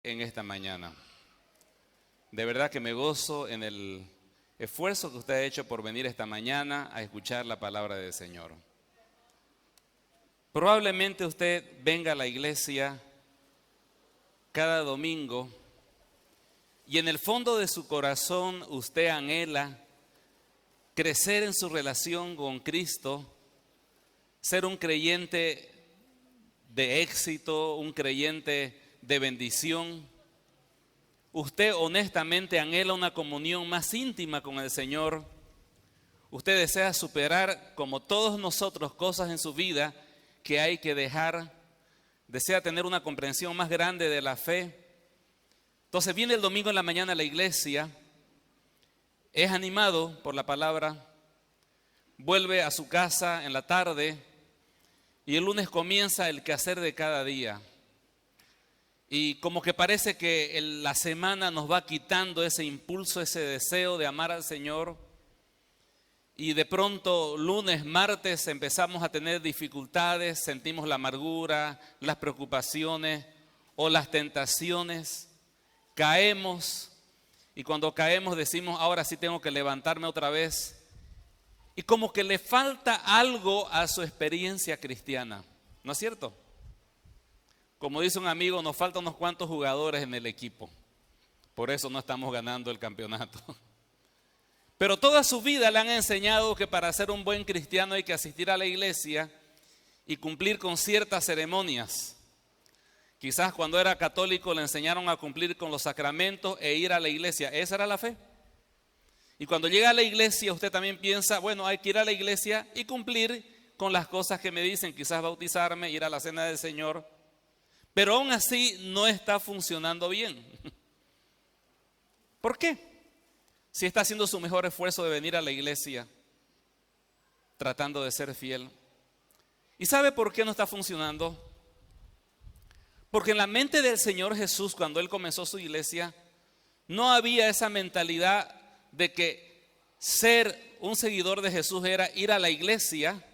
en esta mañana. De verdad que me gozo en el esfuerzo que usted ha hecho por venir esta mañana a escuchar la palabra del Señor. Probablemente usted venga a la iglesia cada domingo y en el fondo de su corazón usted anhela crecer en su relación con Cristo, ser un creyente de éxito, un creyente de bendición. Usted honestamente anhela una comunión más íntima con el Señor. Usted desea superar, como todos nosotros, cosas en su vida que hay que dejar. Desea tener una comprensión más grande de la fe. Entonces viene el domingo en la mañana a la iglesia, es animado por la palabra, vuelve a su casa en la tarde y el lunes comienza el quehacer de cada día. Y como que parece que la semana nos va quitando ese impulso, ese deseo de amar al Señor. Y de pronto, lunes, martes, empezamos a tener dificultades, sentimos la amargura, las preocupaciones o las tentaciones. Caemos y cuando caemos decimos, ahora sí tengo que levantarme otra vez. Y como que le falta algo a su experiencia cristiana, ¿no es cierto? Como dice un amigo, nos faltan unos cuantos jugadores en el equipo. Por eso no estamos ganando el campeonato. Pero toda su vida le han enseñado que para ser un buen cristiano hay que asistir a la iglesia y cumplir con ciertas ceremonias. Quizás cuando era católico le enseñaron a cumplir con los sacramentos e ir a la iglesia. Esa era la fe. Y cuando llega a la iglesia usted también piensa, bueno, hay que ir a la iglesia y cumplir con las cosas que me dicen. Quizás bautizarme, ir a la cena del Señor. Pero aún así no está funcionando bien. ¿Por qué? Si está haciendo su mejor esfuerzo de venir a la iglesia, tratando de ser fiel. ¿Y sabe por qué no está funcionando? Porque en la mente del Señor Jesús, cuando Él comenzó su iglesia, no había esa mentalidad de que ser un seguidor de Jesús era ir a la iglesia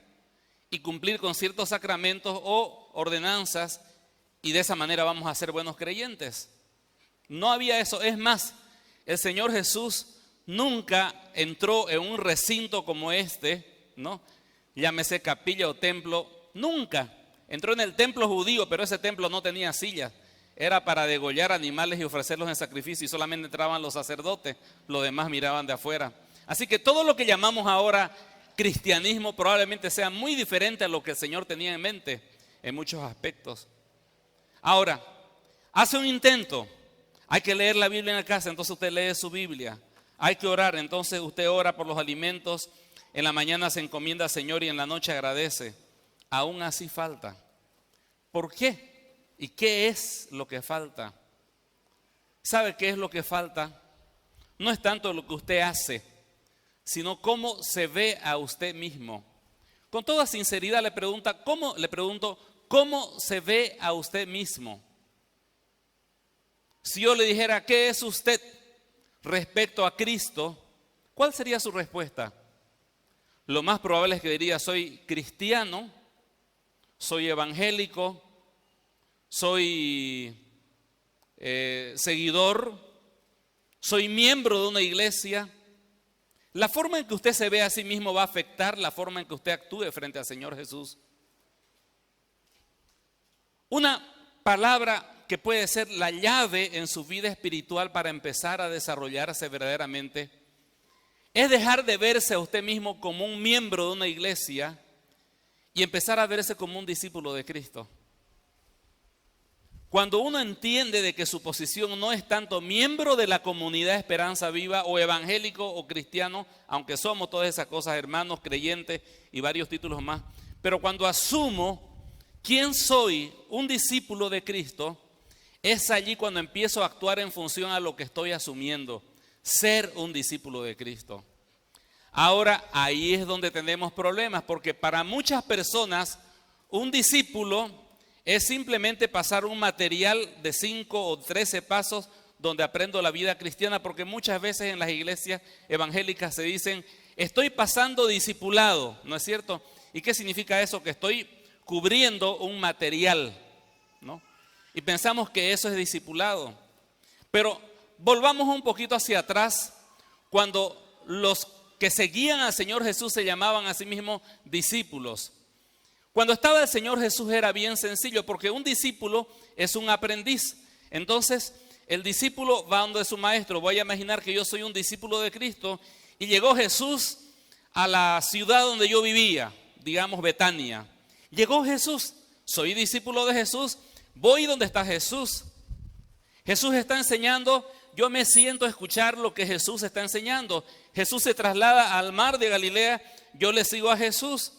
y cumplir con ciertos sacramentos o ordenanzas y de esa manera vamos a ser buenos creyentes. No había eso. Es más, el Señor Jesús nunca entró en un recinto como este, ¿no? Llámese capilla o templo, nunca. Entró en el templo judío, pero ese templo no tenía sillas. Era para degollar animales y ofrecerlos en sacrificio y solamente entraban los sacerdotes, los demás miraban de afuera. Así que todo lo que llamamos ahora cristianismo probablemente sea muy diferente a lo que el Señor tenía en mente en muchos aspectos. Ahora, hace un intento. Hay que leer la Biblia en la casa, entonces usted lee su Biblia. Hay que orar, entonces usted ora por los alimentos. En la mañana se encomienda al Señor y en la noche agradece. Aún así falta. ¿Por qué? ¿Y qué es lo que falta? ¿Sabe qué es lo que falta? No es tanto lo que usted hace, sino cómo se ve a usted mismo. Con toda sinceridad le pregunto, ¿cómo se ve a usted mismo? Si yo le dijera, ¿qué es usted respecto a Cristo? ¿Cuál sería su respuesta? Lo más probable es que diría, soy cristiano, soy evangélico, soy seguidor, soy miembro de una iglesia. La forma en que usted se ve a sí mismo va a afectar la forma en que usted actúe frente al Señor Jesús. Una palabra que puede ser la llave en su vida espiritual para empezar a desarrollarse verdaderamente es dejar de verse a usted mismo como un miembro de una iglesia y empezar a verse como un discípulo de Cristo. Cuando uno entiende de que su posición no es tanto miembro de la comunidad Esperanza Viva o evangélico o cristiano, aunque somos todas esas cosas, hermanos, creyentes y varios títulos más, pero cuando asumo quién soy, un discípulo de Cristo, es allí cuando empiezo a actuar en función a lo que estoy asumiendo, ser un discípulo de Cristo. Ahora, ahí es donde tenemos problemas, porque para muchas personas, un discípulo es simplemente pasar un material de 5 o 13 pasos donde aprendo la vida cristiana, porque muchas veces en las iglesias evangélicas se dicen, estoy pasando discipulado, ¿no es cierto? ¿Y qué significa eso? Que estoy cubriendo un material, ¿no? y pensamos que eso es discipulado. Pero volvamos un poquito hacia atrás, cuando los que seguían al Señor Jesús se llamaban a sí mismos discípulos. Cuando estaba el Señor Jesús era bien sencillo, porque un discípulo es un aprendiz. Entonces, el discípulo va donde su maestro. Voy a imaginar que yo soy un discípulo de Cristo y llegó Jesús a la ciudad donde yo vivía, digamos Betania. Llegó Jesús, soy discípulo de Jesús, voy donde está Jesús. Jesús está enseñando, yo me siento a escuchar lo que Jesús está enseñando. Jesús se traslada al mar de Galilea, yo le sigo a Jesús.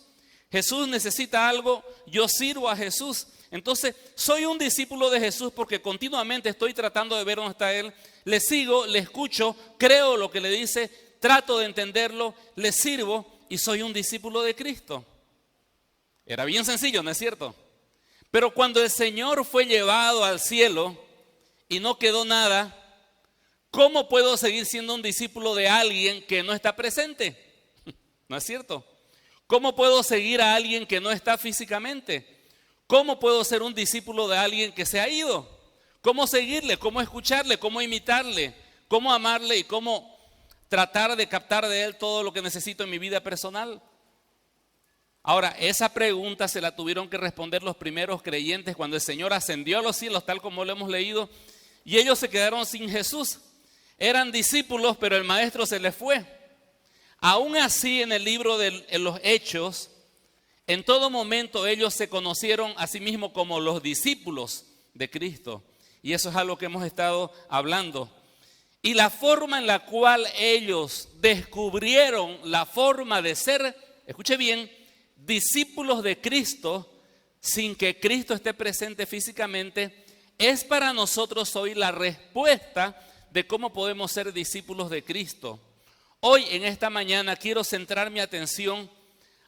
Jesús necesita algo, yo sirvo a Jesús. Entonces, soy un discípulo de Jesús porque continuamente estoy tratando de ver dónde está Él. Le sigo, le escucho, creo lo que le dice, trato de entenderlo, le sirvo y soy un discípulo de Cristo. Era bien sencillo, ¿no es cierto? Pero cuando el Señor fue llevado al cielo y no quedó nada, ¿cómo puedo seguir siendo un discípulo de alguien que no está presente? ¿No es cierto? ¿Cómo puedo seguir a alguien que no está físicamente? ¿Cómo puedo ser un discípulo de alguien que se ha ido? ¿Cómo seguirle? ¿Cómo escucharle? ¿Cómo imitarle? ¿Cómo amarle? ¿Y cómo tratar de captar de él todo lo que necesito en mi vida personal? Ahora, esa pregunta se la tuvieron que responder los primeros creyentes cuando el Señor ascendió a los cielos, tal como lo hemos leído, y ellos se quedaron sin Jesús. Eran discípulos, pero el maestro se les fue. Aún así, en el libro de los Hechos, en todo momento ellos se conocieron a sí mismos como los discípulos de Cristo. Y eso es algo que hemos estado hablando. Y la forma en la cual ellos descubrieron la forma de ser, escuche bien, discípulos de Cristo, sin que Cristo esté presente físicamente, es para nosotros hoy la respuesta de cómo podemos ser discípulos de Cristo. Hoy, en esta mañana, quiero centrar mi atención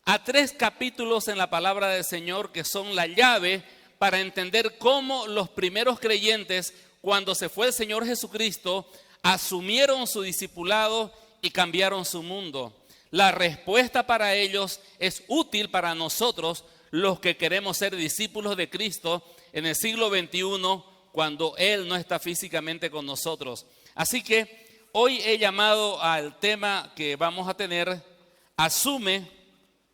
a 3 capítulos en la palabra del Señor que son la llave para entender cómo los primeros creyentes, cuando se fue el Señor Jesucristo, asumieron su discipulado y cambiaron su mundo. La respuesta para ellos es útil para nosotros, los que queremos ser discípulos de Cristo en el siglo XXI, cuando Él no está físicamente con nosotros. Así que hoy he llamado al tema que vamos a tener, asume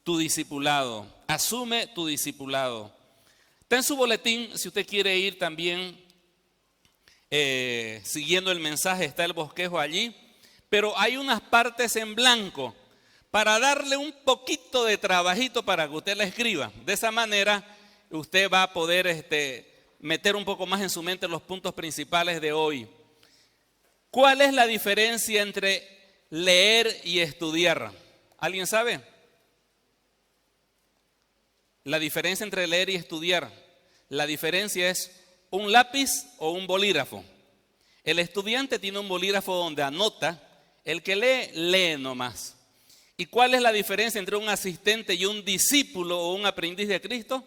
tu discipulado. Asume tu discipulado. Está en su boletín, si usted quiere ir también siguiendo el mensaje, está el bosquejo allí. Pero hay unas partes en blanco para darle un poquito de trabajito para que usted la escriba. De esa manera usted va a poder meter un poco más en su mente los puntos principales de hoy. ¿Cuál es la diferencia entre leer y estudiar? ¿Alguien sabe? La diferencia entre leer y estudiar. La diferencia es un lápiz o un bolígrafo. El estudiante tiene un bolígrafo donde anota, el que lee, lee nomás. ¿Y cuál es la diferencia entre un asistente y un discípulo o un aprendiz de Cristo?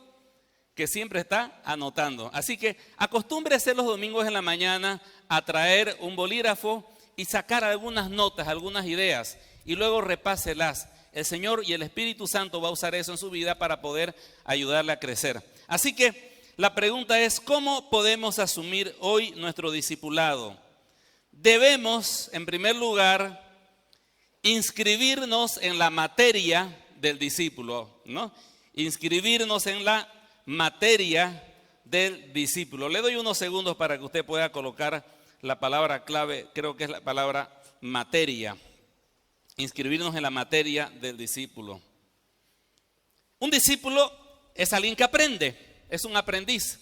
Que siempre está anotando. Así que acostúmbrese los domingos en la mañana a traer un bolígrafo y sacar algunas notas, algunas ideas, y luego repáselas. El Señor y el Espíritu Santo va a usar eso en su vida para poder ayudarle a crecer. Así que la pregunta es, ¿cómo podemos asumir hoy nuestro discipulado? Debemos, en primer lugar, inscribirnos en la materia del discípulo, ¿no? Inscribirnos en la materia del discípulo. Le doy unos segundos para que usted pueda colocar la palabra clave, creo que es la palabra materia. Inscribirnos en la materia del discípulo. Un discípulo es alguien que aprende, es un aprendiz.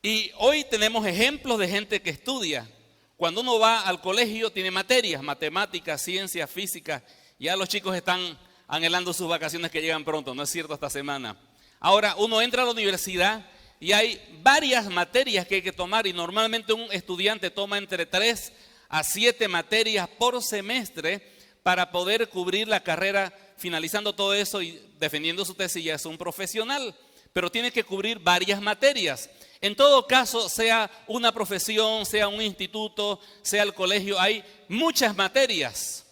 Y hoy tenemos ejemplos de gente que estudia. Cuando uno va al colegio tiene materias, matemáticas, ciencias, física. Ya los chicos están anhelando sus vacaciones que llegan pronto, ¿no es cierto? Esta semana. Ahora uno entra a la universidad y hay varias materias que hay que tomar y normalmente un estudiante toma entre 3 a 7 materias por semestre para poder cubrir la carrera, finalizando todo eso y defendiendo su tesis. Ya es un profesional, pero tiene que cubrir varias materias. En todo caso, sea una profesión, sea un instituto, sea el colegio, hay muchas materias.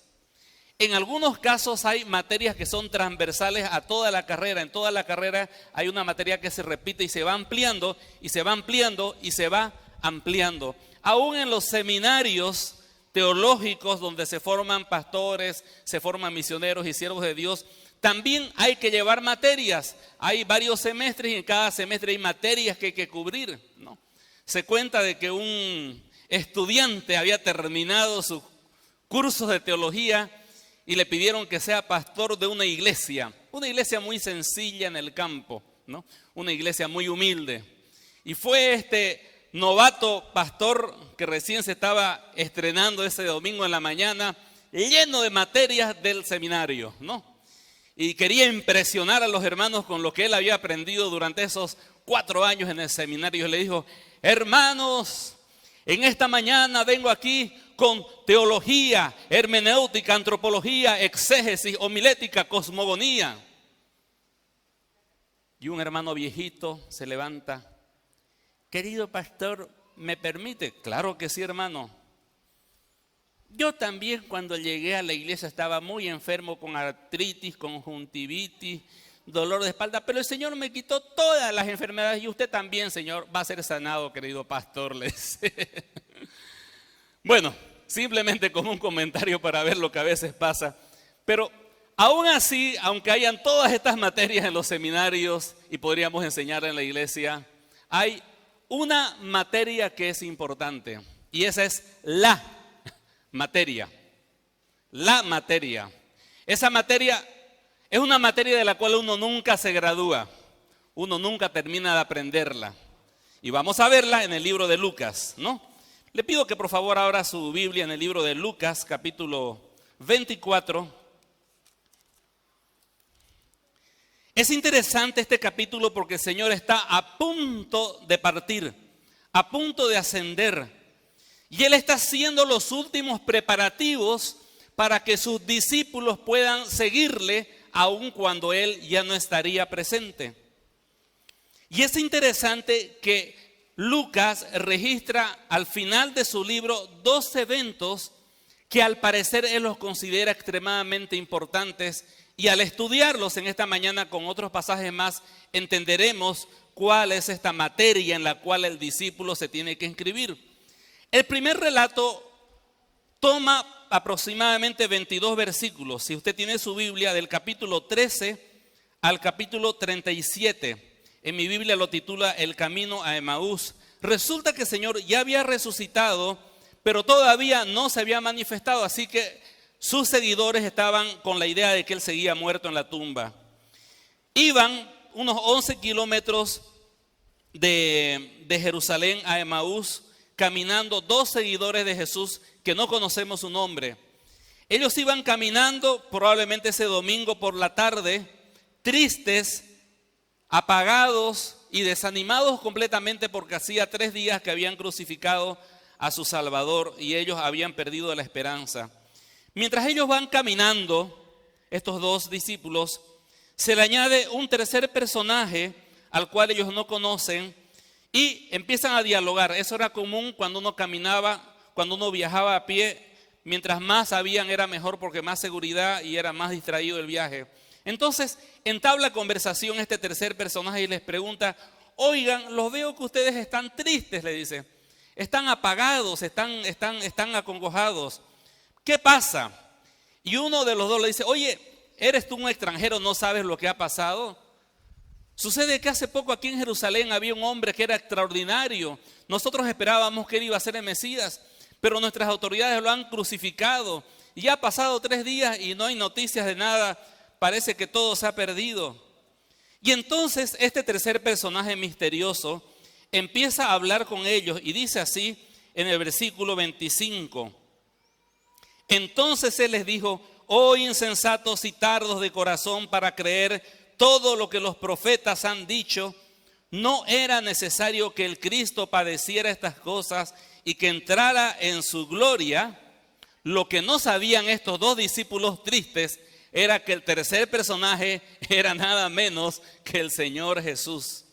en algunos casos hay materias que son transversales a toda la carrera. En toda la carrera hay una materia que se repite y se va ampliando, y se va ampliando, y se va ampliando. Aún en los seminarios teológicos donde se forman pastores, se forman misioneros y siervos de Dios, también hay que llevar materias. Hay varios semestres y en cada semestre hay materias que hay que cubrir, ¿no? Se cuenta de que un estudiante había terminado sus cursos de teología y le pidieron que sea pastor de una iglesia muy sencilla en el campo, ¿no? Una iglesia muy humilde. Y fue este novato pastor que recién se estaba estrenando ese domingo en la mañana, lleno de materias del seminario, ¿no? Y quería impresionar a los hermanos con lo que él había aprendido durante esos 4 años en el seminario. Le dijo: hermanos, en esta mañana vengo aquí con teología, hermenéutica, antropología, exégesis, homilética, cosmogonía. Y un hermano viejito se levanta: querido pastor, ¿me permite? Claro que sí, hermano. Yo también cuando llegué a la iglesia estaba muy enfermo con artritis, conjuntivitis, dolor de espalda, pero el Señor me quitó todas las enfermedades y usted también, Señor, va a ser sanado, querido pastor. Le dice. Bueno, simplemente como un comentario para ver lo que a veces pasa. Pero aún así, aunque hayan todas estas materias en los seminarios y podríamos enseñar en la iglesia, hay una materia que es importante y esa es la materia. La materia. Esa materia es una materia de la cual uno nunca se gradúa. Uno nunca termina de aprenderla. Y vamos a verla en el libro de Lucas, ¿no? Le pido que por favor abra su Biblia en el libro de Lucas, capítulo 24. Es interesante este capítulo porque el Señor está a punto de partir, a punto de ascender. Y Él está haciendo los últimos preparativos para que sus discípulos puedan seguirle aun cuando Él ya no estaría presente. Y es interesante que Lucas registra al final de su libro 2 eventos que al parecer Él los considera extremadamente importantes, y al estudiarlos en esta mañana con otros pasajes más entenderemos cuál es esta materia en la cual el discípulo se tiene que inscribir. El primer relato toma aproximadamente 22 versículos. Si usted tiene su Biblia, del capítulo 13 al capítulo 37. En mi Biblia lo titula El camino a Emaús. Resulta que el Señor ya había resucitado, pero todavía no se había manifestado, así que sus seguidores estaban con la idea de que Él seguía muerto en la tumba. Iban unos 11 kilómetros de Jerusalén a Emaús, caminando 2 seguidores de Jesús que no conocemos su nombre. Ellos iban caminando probablemente ese domingo por la tarde, tristes, apagados y desanimados completamente porque hacía 3 días que habían crucificado a su Salvador y ellos habían perdido la esperanza. Mientras ellos van caminando, estos 2 discípulos, se le añade un tercer personaje al cual ellos no conocen y empiezan a dialogar. Eso era común cuando uno caminaba, cuando uno viajaba a pie. Mientras más sabían era mejor porque más seguridad y era más distraído el viaje. Entonces entabla conversación este tercer personaje y les pregunta: oigan, los veo que ustedes están tristes, le dice. Están apagados, están acongojados. ¿Qué pasa? Y uno de los 2 le dice: oye, ¿eres tú un extranjero? ¿No sabes lo que ha pasado? Sucede que hace poco aquí en Jerusalén había un hombre que era extraordinario. Nosotros esperábamos que él iba a ser el Mesías, pero nuestras autoridades lo han crucificado. Y ya ha pasado 3 días y no hay noticias de nada. Parece que todo se ha perdido. Y entonces este tercer personaje misterioso empieza a hablar con ellos y dice así en el versículo 25. Entonces Él les dijo: oh insensatos y tardos de corazón para creer todo lo que los profetas han dicho. ¿No era necesario que el Cristo padeciera estas cosas y que entrara en su gloria? Lo que no sabían estos 2 discípulos tristes era que el tercer personaje era nada menos que el Señor Jesús.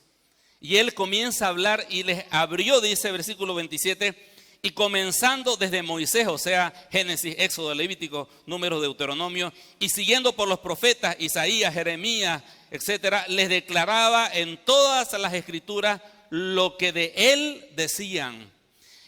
Y Él comienza a hablar y les abrió, dice versículo 27, y comenzando desde Moisés, o sea, Génesis, Éxodo, Levítico, Números, Deuteronomio, y siguiendo por los profetas, Isaías, Jeremías, etcétera, les declaraba en todas las escrituras lo que de él decían.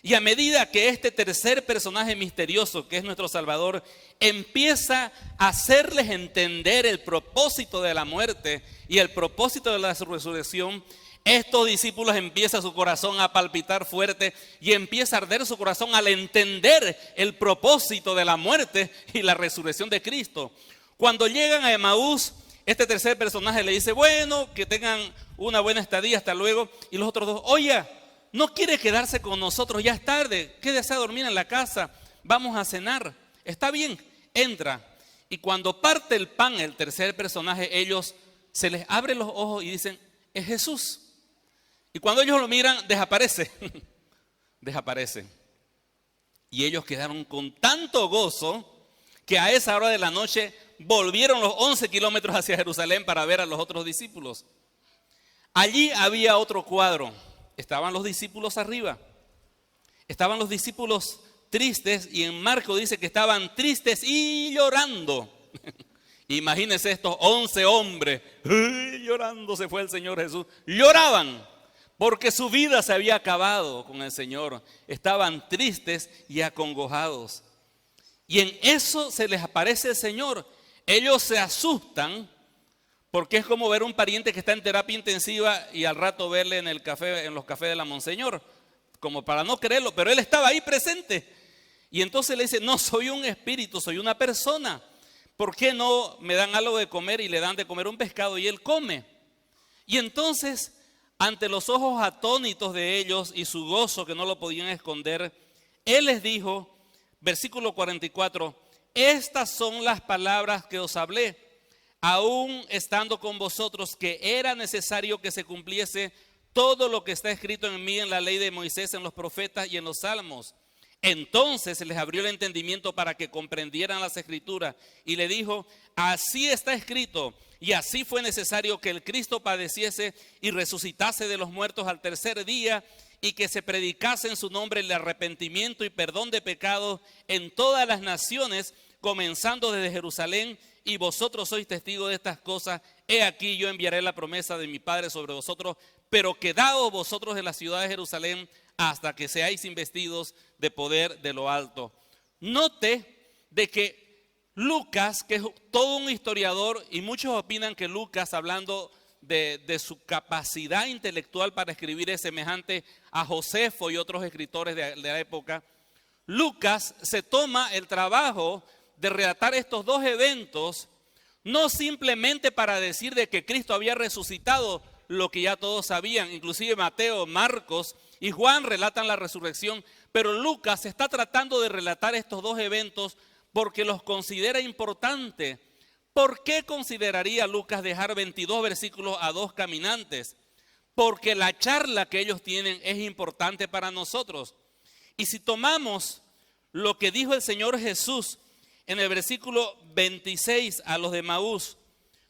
Y a medida que este tercer personaje misterioso, que es nuestro Salvador, empieza a hacerles entender el propósito de la muerte y el propósito de la resurrección, estos discípulos empieza su corazón a palpitar fuerte y empieza a arder su corazón al entender el propósito de la muerte y la resurrección de Cristo. Cuando llegan a Emaús, este tercer personaje le dice, bueno, que tengan una buena estadía, hasta luego. Y los otros dos, oye, ¿no quiere quedarse con nosotros? Ya es tarde, quédese a dormir en la casa, vamos a cenar. Está bien, entra. Y cuando parte el pan, el tercer personaje, ellos se les abren los ojos y dicen, es Jesús. Y cuando ellos lo miran, desaparece. Desaparece. Y ellos quedaron con tanto gozo que a esa hora de la noche volvieron los 11 kilómetros hacia Jerusalén para ver a los otros discípulos. Allí había otro cuadro. Estaban los discípulos arriba. Estaban los discípulos tristes y en Marcos dice que estaban tristes y llorando. Imagínense estos 11 hombres. Llorando se fue el Señor Jesús. Lloraban. Porque su vida se había acabado con el Señor. Estaban tristes y acongojados. Y en eso se les aparece el Señor. Ellos se asustan porque es como ver un pariente que está en terapia intensiva y al rato verle en el café, en los cafés de la Monseñor. Como para no creerlo, pero él estaba ahí presente. Y entonces le dice, no soy un espíritu, soy una persona. ¿Por qué no me dan algo de comer y le dan de comer un pescado y él come? Y entonces, ante los ojos atónitos de ellos y su gozo que no lo podían esconder, él les dijo, versículo 44, estas son las palabras que os hablé, aún estando con vosotros, que era necesario que se cumpliese todo lo que está escrito en mí en la ley de Moisés, en los profetas y en los salmos. Entonces se les abrió el entendimiento para que comprendieran las escrituras y le dijo, así está escrito y así fue necesario que el Cristo padeciese y resucitase de los muertos al tercer día y que se predicase en su nombre el arrepentimiento y perdón de pecados en todas las naciones, comenzando desde Jerusalén, y vosotros sois testigos de estas cosas. He aquí yo enviaré la promesa de mi Padre sobre vosotros, pero quedaos vosotros en la ciudad de Jerusalén hasta que seáis investidos de poder de lo alto. Note de que Lucas, que es todo un historiador, y muchos opinan que Lucas, hablando de su capacidad intelectual para escribir, es semejante a Josefo y otros escritores de la época. Lucas se toma el trabajo de relatar estos dos eventos, no simplemente para decir de que Cristo había resucitado, lo que ya todos sabían, inclusive Mateo, Marcos y Juan relatan la resurrección, pero Lucas está tratando de relatar estos dos eventos porque los considera importantes. ¿Por qué consideraría Lucas dejar 22 versículos a dos caminantes? Porque la charla que ellos tienen es importante para nosotros. Y si tomamos lo que dijo el Señor Jesús en el versículo 26 a los de Emaús,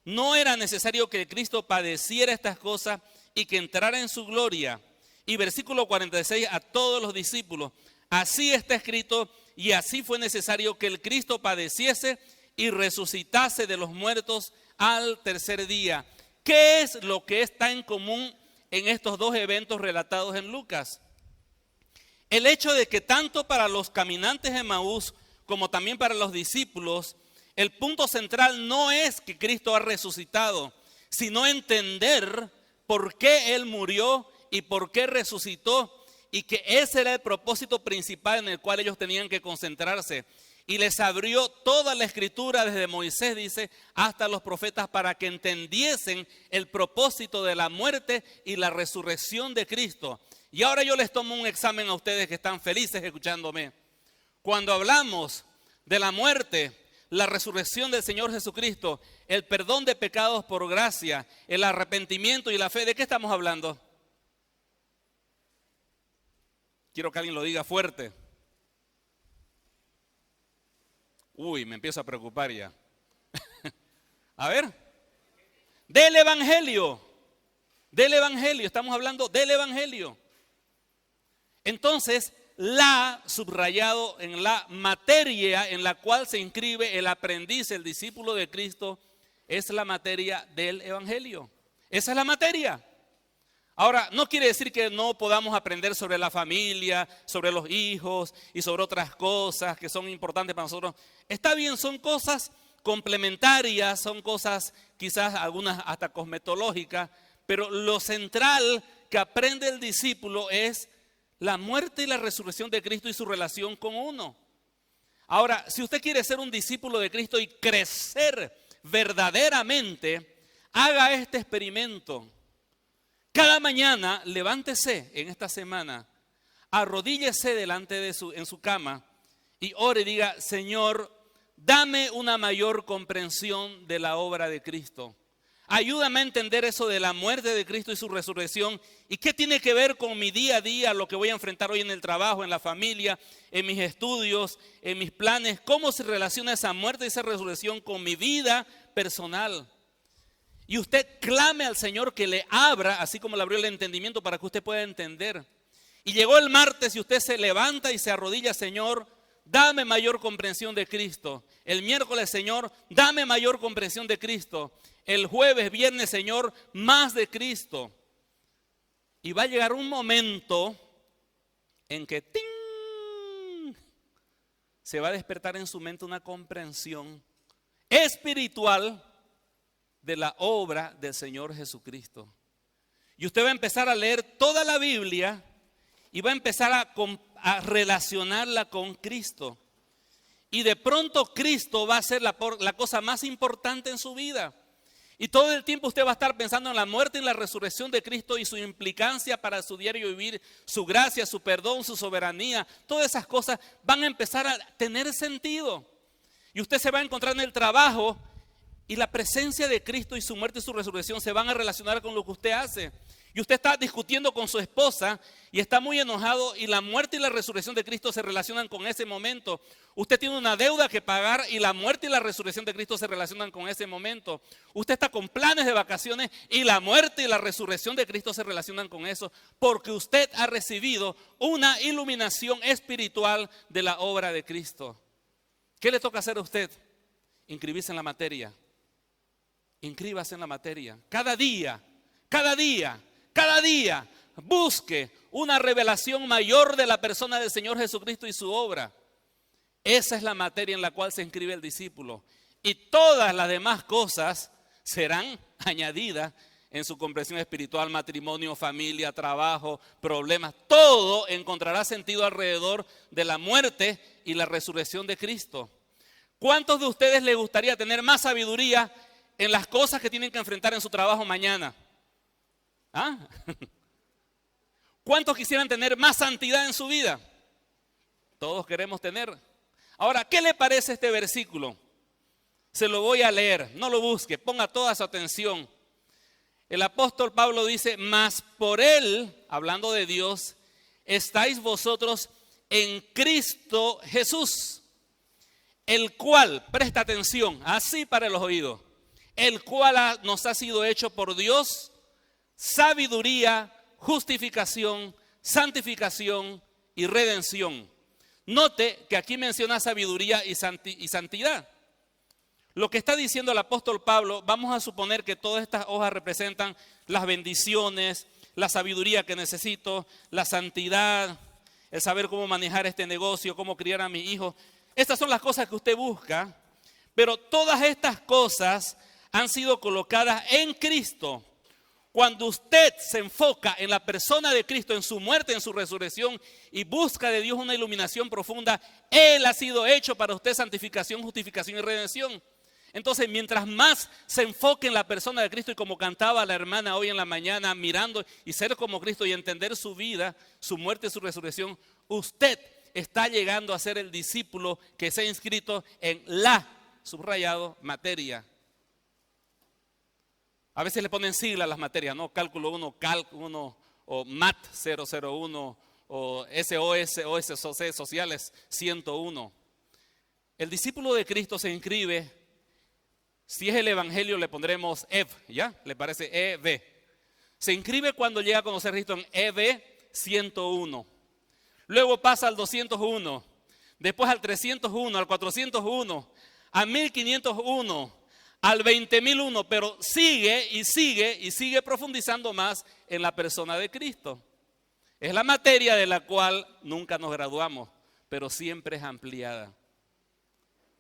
no era necesario que Cristo padeciera estas cosas y que entrara en su gloria. Y versículo 46 a todos los discípulos, así está escrito y así fue necesario que el Cristo padeciese y resucitase de los muertos al tercer día. ¿Qué es lo que está en común en estos dos eventos relatados en Lucas? El hecho de que tanto para los caminantes de Emaús como también para los discípulos, el punto central no es que Cristo ha resucitado, sino entender por qué Él murió y por qué resucitó, y que ese era el propósito principal en el cual ellos tenían que concentrarse. Y les abrió toda la escritura desde Moisés, dice, hasta los profetas, para que entendiesen el propósito de la muerte y la resurrección de Cristo. Y ahora yo les tomo un examen a ustedes que están felices escuchándome. Cuando hablamos de la muerte, la resurrección del Señor Jesucristo, el perdón de pecados por gracia, el arrepentimiento y la fe, ¿de qué estamos hablando? Quiero que alguien lo diga fuerte. Uy, me empiezo a preocupar ya. A ver, del Evangelio, estamos hablando del Evangelio. Entonces, subrayado en la materia en la cual se inscribe el aprendiz, el discípulo de Cristo, es la materia del evangelio. Esa es la materia. Ahora, no quiere decir que no podamos aprender sobre la familia, sobre los hijos y sobre otras cosas que son importantes para nosotros. Está bien, son cosas complementarias, son cosas quizás algunas hasta cosmetológicas, pero lo central que aprende el discípulo es la muerte y la resurrección de Cristo y su relación con uno. Ahora, si usted quiere ser un discípulo de Cristo y crecer verdaderamente, haga este experimento. Cada mañana levántese en esta semana, arrodíllese delante en su cama y ore y diga: Señor, dame una mayor comprensión de la obra de Cristo. Ayúdame a entender eso de la muerte de Cristo y su resurrección. ¿Y qué tiene que ver con mi día a día, lo que voy a enfrentar hoy en el trabajo, en la familia, en mis estudios, en mis planes? ¿Cómo se relaciona esa muerte y esa resurrección con mi vida personal? Y usted clame al Señor que le abra, así como le abrió el entendimiento, para que usted pueda entender. Y llegó el martes y usted se levanta y se arrodilla: Señor, dame mayor comprensión de Cristo. El miércoles: Señor, dame mayor comprensión de Cristo. El jueves, viernes: Señor, más de Cristo. Y va a llegar un momento en que ¡ting!, se va a despertar en su mente una comprensión espiritual de la obra del Señor Jesucristo. Y usted va a empezar a leer toda la Biblia y va a empezar a relacionarla con Cristo. Y de pronto Cristo va a ser la cosa más importante en su vida. Y todo el tiempo usted va a estar pensando en la muerte y la resurrección de Cristo y su implicancia para su diario vivir, su gracia, su perdón, su soberanía. Todas esas cosas van a empezar a tener sentido. Y usted se va a encontrar en el trabajo y la presencia de Cristo y su muerte y su resurrección se van a relacionar con lo que usted hace. Y usted está discutiendo con su esposa y está muy enojado, y la muerte y la resurrección de Cristo se relacionan con ese momento. Usted tiene una deuda que pagar y la muerte y la resurrección de Cristo se relacionan con ese momento. Usted está con planes de vacaciones y la muerte y la resurrección de Cristo se relacionan con eso, porque usted ha recibido una iluminación espiritual de la obra de Cristo. ¿Qué le toca hacer a usted? Inscribirse en la materia. Inscríbase en la materia. Cada día busque una revelación mayor de la persona del Señor Jesucristo y su obra. Esa es la materia en la cual se inscribe el discípulo. Y todas las demás cosas serán añadidas en su comprensión espiritual: matrimonio, familia, trabajo, problemas. Todo encontrará sentido alrededor de la muerte y la resurrección de Cristo. ¿Cuántos de ustedes les gustaría tener más sabiduría en las cosas que tienen que enfrentar en su trabajo mañana? ¿Ah? ¿Cuántos quisieran tener más santidad en su vida? Todos queremos tener. Ahora, ¿qué le parece este versículo? Se lo voy a leer, no lo busque, ponga toda su atención. El apóstol Pablo dice: mas por él, hablando de Dios, estáis vosotros en Cristo Jesús, el cual, presta atención, así para los oídos, el cual nos ha sido hecho por Dios sabiduría, justificación, santificación y redención. Note que aquí menciona sabiduría y santidad. Lo que está diciendo el apóstol Pablo, vamos a suponer que todas estas hojas representan las bendiciones, la sabiduría que necesito, la santidad, el saber cómo manejar este negocio, cómo criar a mis hijos. Estas son las cosas que usted busca, pero todas estas cosas han sido colocadas en Cristo. Cuando usted se enfoca en la persona de Cristo, en su muerte, en su resurrección, y busca de Dios una iluminación profunda, Él ha sido hecho para usted santificación, justificación y redención. Entonces, mientras más se enfoque en la persona de Cristo, y como cantaba la hermana hoy en la mañana, mirando y ser como Cristo y entender su vida, su muerte y su resurrección, usted está llegando a ser el discípulo que se ha inscrito en la, subrayado, materia. A veces le ponen siglas a las materias, ¿no? Cálculo 1, Calc 1, o MAT 001, o SOS, Sociales 101. El discípulo de Cristo se inscribe, si es el Evangelio le pondremos EV, ¿ya? ¿Le parece? EV. Se inscribe cuando llega a conocer a Cristo en EV 101. luego pasa al 201, después al 301, al 401, a 1501, al 20.001, pero sigue y sigue y sigue profundizando más en la persona de Cristo. Es la materia de la cual nunca nos graduamos, pero siempre es ampliada.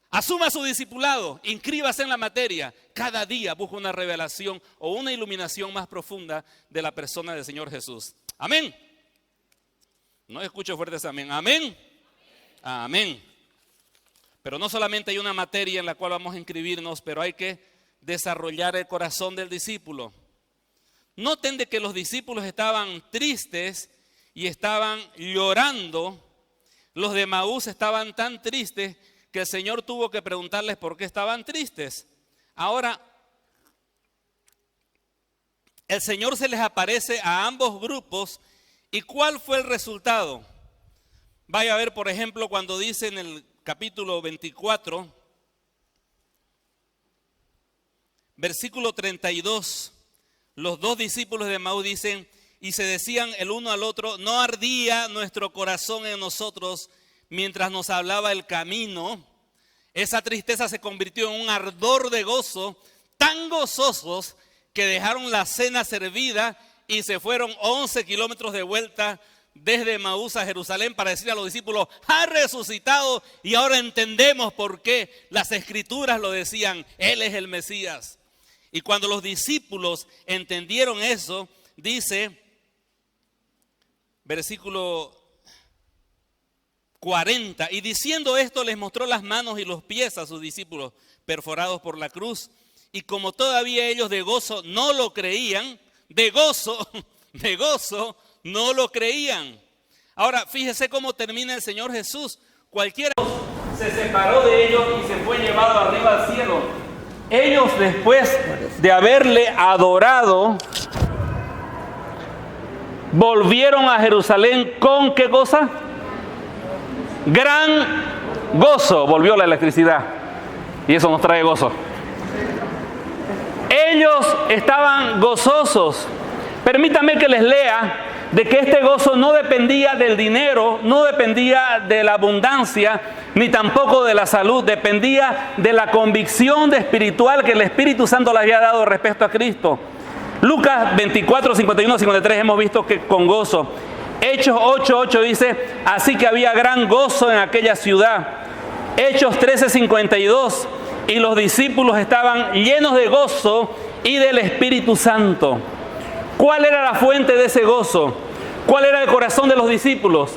Asuma su discipulado, inscríbase en la materia. Cada día busca una revelación o una iluminación más profunda de la persona del Señor Jesús. Amén. No escucho fuertes amén. Amén. Amén. Pero no solamente hay una materia en la cual vamos a inscribirnos, pero hay que desarrollar el corazón del discípulo. Noten de que los discípulos estaban tristes y estaban llorando. Los de Emaús estaban tan tristes que el Señor tuvo que preguntarles por qué estaban tristes. Ahora, el Señor se les aparece a ambos grupos. ¿Y cuál fue el resultado? Vaya a ver, por ejemplo, cuando dice en el capítulo 24, versículo 32, los dos discípulos de Emaús dicen, y se decían el uno al otro, ¿no ardía nuestro corazón en nosotros mientras nos hablaba el camino? Esa tristeza se convirtió en un ardor de gozo, tan gozosos que dejaron la cena servida y se fueron 11 kilómetros de vuelta desde Emaús a Jerusalén para decir a los discípulos, ha resucitado y ahora entendemos por qué las escrituras lo decían, Él es el Mesías. Y cuando los discípulos entendieron eso, dice, versículo 40, y diciendo esto les mostró las manos y los pies a sus discípulos perforados por la cruz. Y como todavía ellos de gozo no lo creían, de gozo no lo creían. Ahora fíjese cómo termina el Señor Jesús. Cualquiera se separó de ellos y se fue llevado arriba al cielo. Ellos después de haberle adorado, volvieron a Jerusalén con ¿qué cosa? Gran gozo. Volvió la electricidad y eso nos trae gozo. Ellos estaban gozosos. Permítame que les lea de que este gozo no dependía del dinero, no dependía de la abundancia, ni tampoco de la salud. Dependía de la convicción espiritual que el Espíritu Santo les había dado respecto a Cristo. Lucas 24, 51, 53 hemos visto que con gozo. Hechos 8:8 dice, así que había gran gozo en aquella ciudad. Hechos 13:52, y los discípulos estaban llenos de gozo y del Espíritu Santo. ¿Cuál era la fuente de ese gozo? ¿Cuál era el corazón de los discípulos?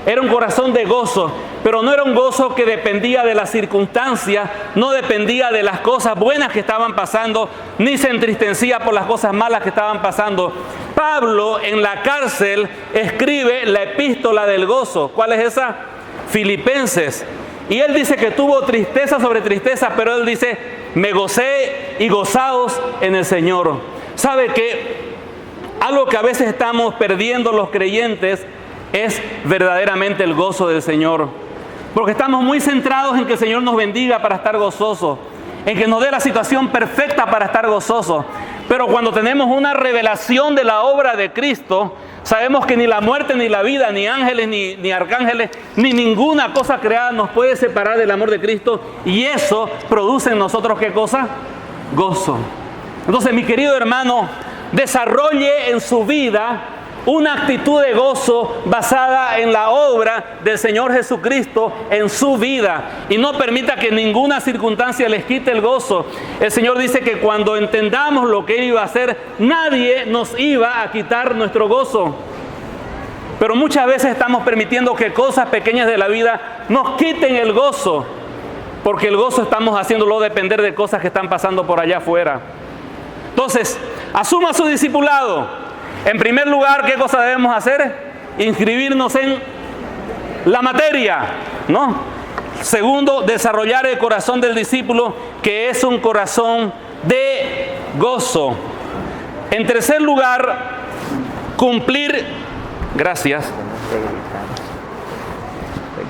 Era un corazón de gozo, pero no era un gozo que dependía de las circunstancias, no dependía de las cosas buenas que estaban pasando, ni se entristecía por las cosas malas que estaban pasando. Pablo en la cárcel escribe la epístola del gozo. ¿Cuál es esa? Filipenses. Y él dice que tuvo tristeza sobre tristeza, pero él dice, me gocé y gozaos en el Señor. ¿Sabe qué? Algo que a veces estamos perdiendo los creyentes es verdaderamente el gozo del Señor. Porque estamos muy centrados en que el Señor nos bendiga para estar gozosos, en que nos dé la situación perfecta para estar gozosos. Pero cuando tenemos una revelación de la obra de Cristo, sabemos que ni la muerte, ni la vida, ni ángeles, ni arcángeles, ni ninguna cosa creada nos puede separar del amor de Cristo. Y eso produce en nosotros ¿qué cosa? Gozo. Entonces, mi querido hermano, desarrolle en su vida una actitud de gozo basada en la obra del Señor Jesucristo en su vida. Y no permita que ninguna circunstancia les quite el gozo. El Señor dice que cuando entendamos lo que Él iba a hacer, nadie nos iba a quitar nuestro gozo. Pero muchas veces estamos permitiendo que cosas pequeñas de la vida nos quiten el gozo. Porque el gozo estamos haciéndolo depender de cosas que están pasando por allá afuera. Entonces, asuma su discipulado. En primer lugar, ¿qué cosa debemos hacer? Inscribirnos en la materia, ¿no? Segundo, desarrollar el corazón del discípulo, que es un corazón de gozo. En tercer lugar, cumplir. Gracias.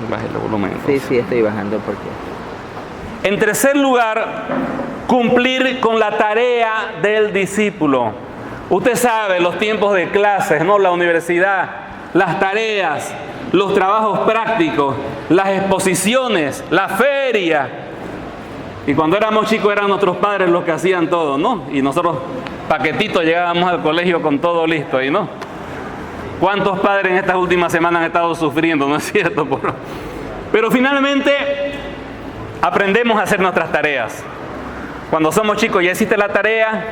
Baje el volumen. Sí, estoy bajando porque. En tercer lugar, cumplir con la tarea del discípulo. Usted sabe los tiempos de clases, ¿no? La universidad, las tareas. los trabajos prácticos, las exposiciones, la feria. Y cuando éramos chicos eran nuestros padres los que hacían todo, ¿no? Y nosotros, paquetitos, llegábamos al colegio con todo listo ahí, ¿no? ¿Cuántos padres en estas últimas semanas han estado sufriendo, no es cierto? Pero finalmente aprendemos a hacer nuestras tareas. Cuando somos chicos ya hiciste la tarea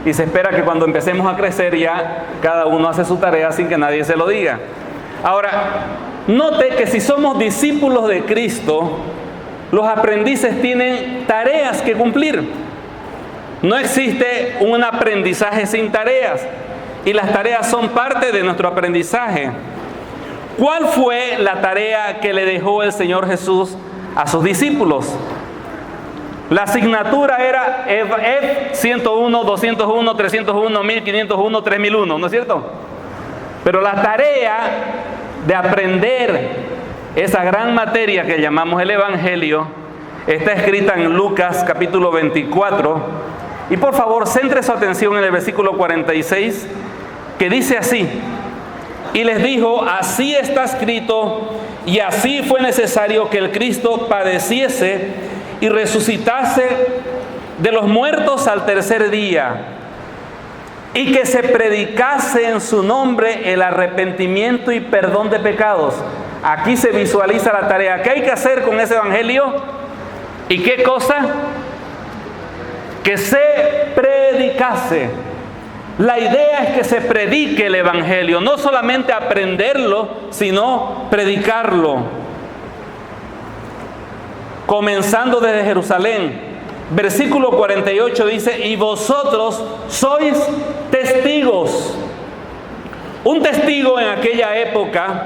y se espera que cuando empecemos a crecer ya cada uno hace su tarea sin que nadie se lo diga. Ahora, note que si somos discípulos de Cristo, los aprendices tienen tareas que cumplir. No existe un aprendizaje sin tareas. Y las tareas son parte de nuestro aprendizaje. ¿Cuál fue la tarea que le dejó el Señor Jesús a sus discípulos? La asignatura era F 101, 201, 301, 1501, 3001, ¿no es cierto? Pero la tarea de aprender esa gran materia que llamamos el Evangelio está escrita en Lucas capítulo 24. Y por favor, centre su atención en el versículo 46, que dice así: y les dijo, así está escrito, y así fue necesario que el Cristo padeciese y resucitase de los muertos al tercer día, y que se predicase en su nombre el arrepentimiento y perdón de pecados. Aquí se visualiza la tarea. ¿Qué hay que hacer con ese evangelio? ¿Y qué cosa? Que se predicase. La idea es que se predique el evangelio, no solamente aprenderlo, sino predicarlo. Comenzando desde Jerusalén. Versículo 48 dice, y vosotros sois testigos. Un testigo en aquella época,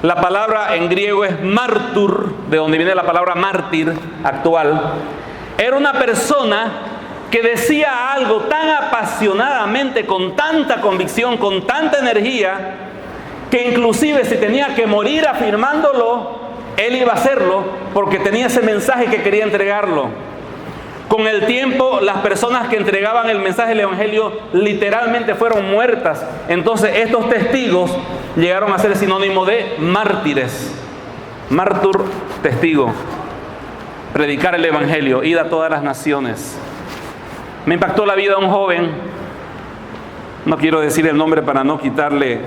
la palabra en griego es martur, de donde viene la palabra mártir actual. Era una persona que decía algo tan apasionadamente, con tanta convicción, con tanta energía, que inclusive si tenía que morir afirmándolo, él iba a hacerlo porque tenía ese mensaje que quería entregarlo. Con el tiempo, las personas que entregaban el mensaje del evangelio literalmente fueron muertas. Entonces estos testigos llegaron a ser sinónimo de mártires. Mártur, testigo. Predicar el evangelio, ir a todas las naciones. Me impactó la vida de un joven, no quiero decir el nombre para no quitarle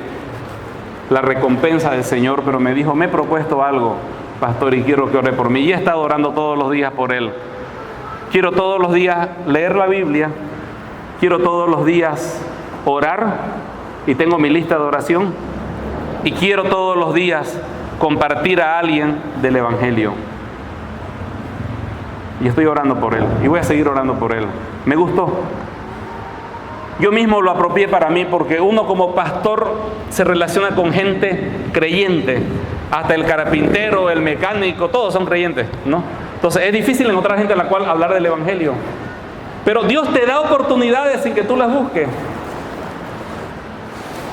la recompensa del Señor, pero me dijo, me he propuesto algo, pastor, y quiero que ore por mí. Y he estado orando todos los días por él. Quiero todos los días leer la Biblia, quiero todos los días orar, y tengo mi lista de oración, y quiero todos los días compartir a alguien del evangelio. Y estoy orando por él, y voy a seguir orando por él. Me gustó. Yo mismo lo apropié para mí, porque uno como pastor se relaciona con gente creyente. Hasta el carpintero, el mecánico, todos son creyentes, ¿no? Entonces es difícil encontrar gente a la cual hablar del evangelio. Pero Dios te da oportunidades sin que tú las busques.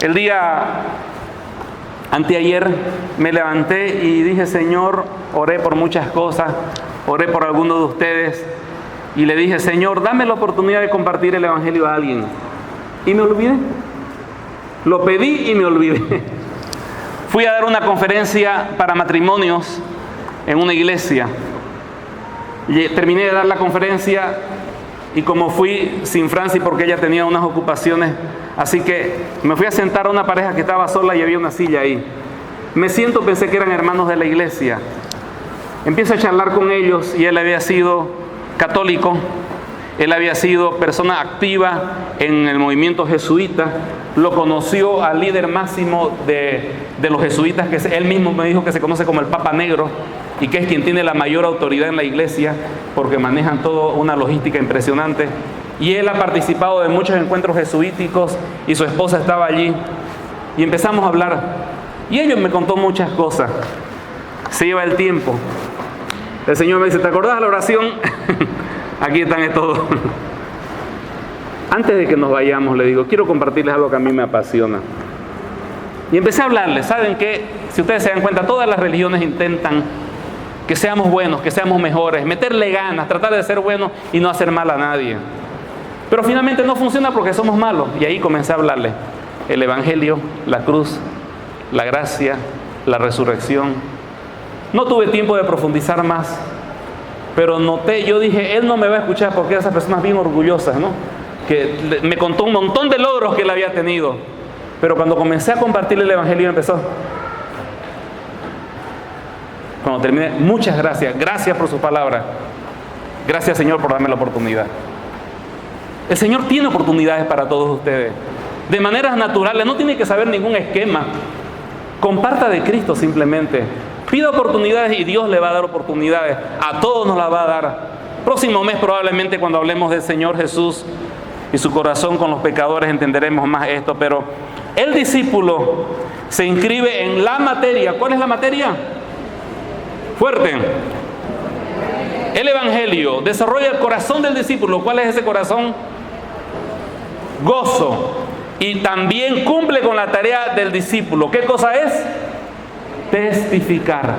El día anteayer me levanté y dije, Señor, oré por muchas cosas, oré por algunos de ustedes y le dije, Señor, dame la oportunidad de compartir el evangelio a alguien. Y me olvidé. Lo pedí y me olvidé. Fui a dar una conferencia para matrimonios en una iglesia. Y terminé de dar la conferencia y como fui sin Franci porque ella tenía unas ocupaciones, así que me fui a sentar a una pareja que estaba sola y había una silla ahí. Me siento, pensé que eran hermanos de la iglesia. Empiezo a charlar con ellos y él había sido católico, él había sido persona activa en el movimiento jesuita, lo conoció al líder máximo de los jesuitas, que él mismo me dijo que se conoce como el Papa Negro, y que es quien tiene la mayor autoridad en la iglesia, porque manejan toda una logística impresionante. Y él ha participado de muchos encuentros jesuíticos, y su esposa estaba allí, y empezamos a hablar, y ellos me contó muchas cosas. Se lleva el tiempo. El Señor me dice, ¿te acordás de la oración? Aquí están estos dos. Antes de que nos vayamos, le digo, quiero compartirles algo que a mí me apasiona. Y empecé a hablarles. ¿Saben qué? Si ustedes se dan cuenta, todas las religiones intentan que seamos buenos, que seamos mejores, meterle ganas, tratar de ser buenos y no hacer mal a nadie. Pero finalmente no funciona porque somos malos. Y ahí comencé a hablarles. El evangelio, la cruz, la gracia, la resurrección. No tuve tiempo de profundizar más, pero noté, yo dije, él no me va a escuchar porque esas personas bien orgullosas, ¿no? Que me contó un montón de logros que él había tenido, pero cuando comencé a compartir el Evangelio empezó. Cuando terminé, muchas gracias, gracias por su palabra, gracias Señor por darme la oportunidad. El Señor tiene oportunidades para todos ustedes, de maneras naturales, no tiene que saber ningún esquema. Comparta de Cristo simplemente, pida oportunidades y Dios le va a dar oportunidades, a todos nos las va a dar. Próximo mes probablemente cuando hablemos del Señor Jesús y su corazón con los pecadores entenderemos más esto, pero el discípulo se inscribe en la materia. ¿Cuál es la materia? Fuerte. El Evangelio desarrolla el corazón del discípulo. ¿Cuál es ese corazón? Gozo. Y también cumple con la tarea del discípulo. ¿Qué cosa es? Testificar.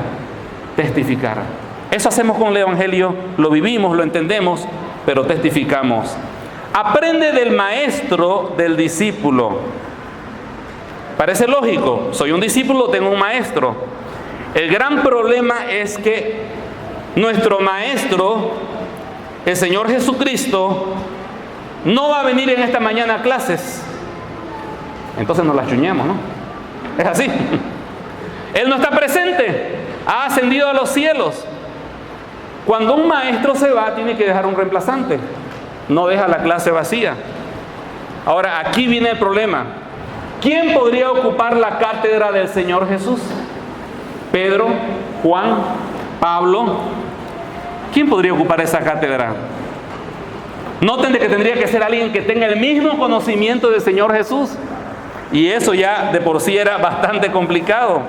Testificar. Eso hacemos con el Evangelio. Lo vivimos, lo entendemos, pero testificamos. Aprende del maestro del discípulo. Parece lógico. Soy un discípulo, tengo un maestro. El gran problema es que nuestro maestro, el Señor Jesucristo, no va a venir en esta mañana a clases. Entonces nos las chuñamos, ¿no? Es así. Él no está presente. Ha ascendido a los cielos. Cuando un maestro se va, tiene que dejar un reemplazante. No deja la clase vacía. Ahora, aquí viene el problema. ¿Quién podría ocupar la cátedra del Señor Jesús? Pedro, Juan, Pablo. ¿Quién podría ocupar esa cátedra? Noten de que tendría que ser alguien que tenga el mismo conocimiento del Señor Jesús. Y eso ya de por sí era bastante complicado.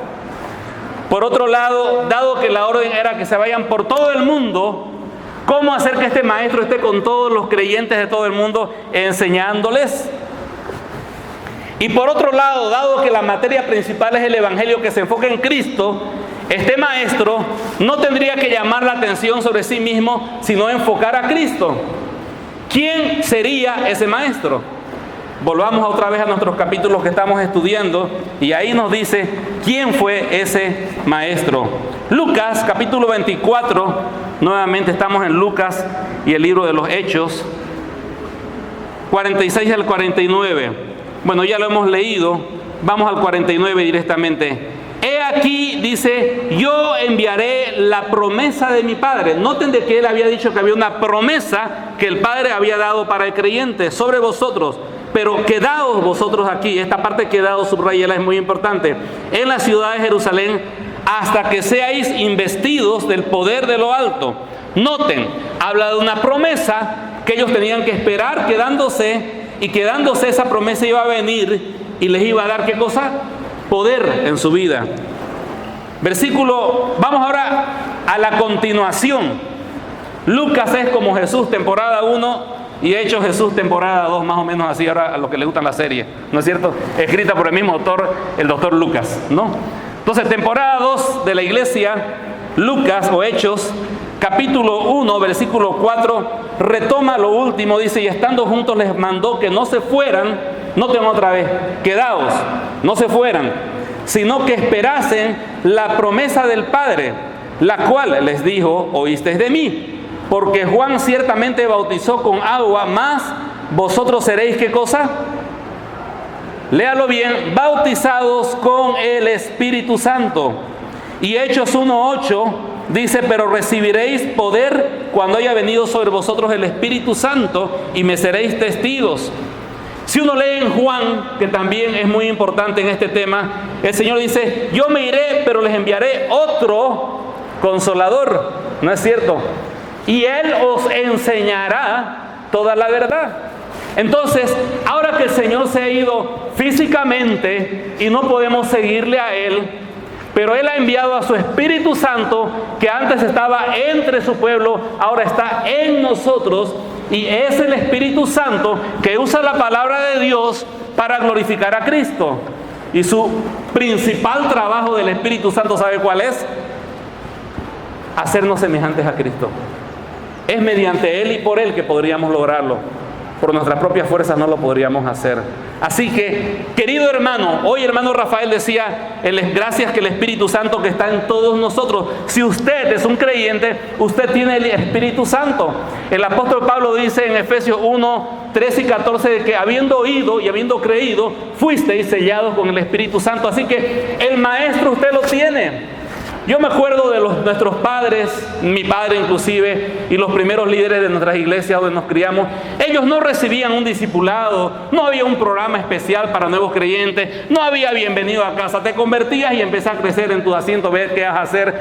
Por otro lado, dado que la orden era que se vayan por todo el mundo, ¿cómo hacer que este maestro esté con todos los creyentes de todo el mundo enseñándoles? Y por otro lado, dado que la materia principal es el Evangelio que se enfoca en Cristo, este maestro no tendría que llamar la atención sobre sí mismo, sino enfocar a Cristo. ¿Quién sería ese maestro? Volvamos otra vez a nuestros capítulos que estamos estudiando y ahí nos dice quién fue ese maestro. Lucas capítulo 24, nuevamente estamos en Lucas y el libro de los Hechos, 46 al 49. Bueno, ya lo hemos leído, vamos al 49 directamente. He aquí, dice, yo enviaré la promesa de mi Padre. Noten de que él había dicho que había una promesa que el Padre había dado para el creyente sobre vosotros. Pero quedaos vosotros aquí, esta parte quedaos, subrayela, es muy importante, en la ciudad de Jerusalén, hasta que seáis investidos del poder de lo alto. Noten, habla de una promesa que ellos tenían que esperar quedándose, y quedándose esa promesa iba a venir y les iba a dar ¿qué cosa? Poder en su vida. Versículo, vamos ahora a la continuación. Lucas es como Jesús, temporada 1, y Hechos Jesús, temporada 2, más o menos así, ahora a los que les gustan la serie, ¿no es cierto? Escrita por el mismo autor, el doctor Lucas, ¿no? Entonces, temporada 2 de la iglesia, Lucas o Hechos, capítulo 1, versículo 4, retoma lo último, dice, y estando juntos les mandó que no se fueran, noten otra vez, quedaos, no se fueran, sino que esperasen la promesa del Padre, la cual les dijo, oísteis de mí, porque Juan ciertamente bautizó con agua, mas vosotros seréis ¿qué cosa? Léalo bien, bautizados con el Espíritu Santo. Y Hechos 1:8 dice, pero recibiréis poder cuando haya venido sobre vosotros el Espíritu Santo y me seréis testigos. Si uno lee en Juan, que también es muy importante en este tema, el Señor dice, yo me iré, pero les enviaré otro consolador, ¿no es cierto? Y Él os enseñará toda la verdad. Entonces, ahora que el Señor se ha ido físicamente y no podemos seguirle a Él, pero Él ha enviado a su Espíritu Santo, que antes estaba entre su pueblo, ahora está en nosotros, y es el Espíritu Santo que usa la palabra de Dios para glorificar a Cristo. Y su principal trabajo del Espíritu Santo, ¿sabe cuál es? Hacernos semejantes a Cristo. Es mediante Él y por Él que podríamos lograrlo. Por nuestras propias fuerzas no lo podríamos hacer. Así que, querido hermano, hoy hermano Rafael decía, gracias que el Espíritu Santo que está en todos nosotros. Si usted es un creyente, usted tiene el Espíritu Santo. El apóstol Pablo dice en Efesios 1, 13 y 14, de que habiendo oído y habiendo creído, fuisteis sellados con el Espíritu Santo. Así que el maestro usted lo tiene. Yo me acuerdo de nuestros padres, mi padre inclusive, y los primeros líderes de nuestras iglesias donde nos criamos. Ellos no recibían un discipulado, no había un programa especial para nuevos creyentes, no había bienvenido a casa. Te convertías y empezás a crecer en tu asiento, ver qué vas a hacer,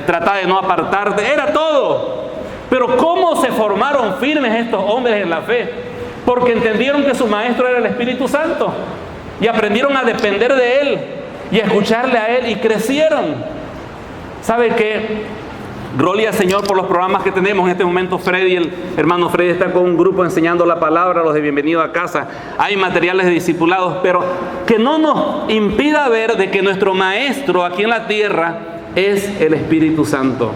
tratar de no apartarte, era todo. Pero ¿cómo se formaron firmes estos hombres en la fe? Porque entendieron que su maestro era el Espíritu Santo y aprendieron a depender de Él y a escucharle a Él y crecieron. ¿Sabe qué? Gloria al Señor por los programas que tenemos. En este momento Freddy, el hermano Freddy, está con un grupo enseñando la palabra a los de Bienvenido a Casa. Hay materiales de discipulados, pero que no nos impida ver de que nuestro maestro aquí en la tierra es el Espíritu Santo.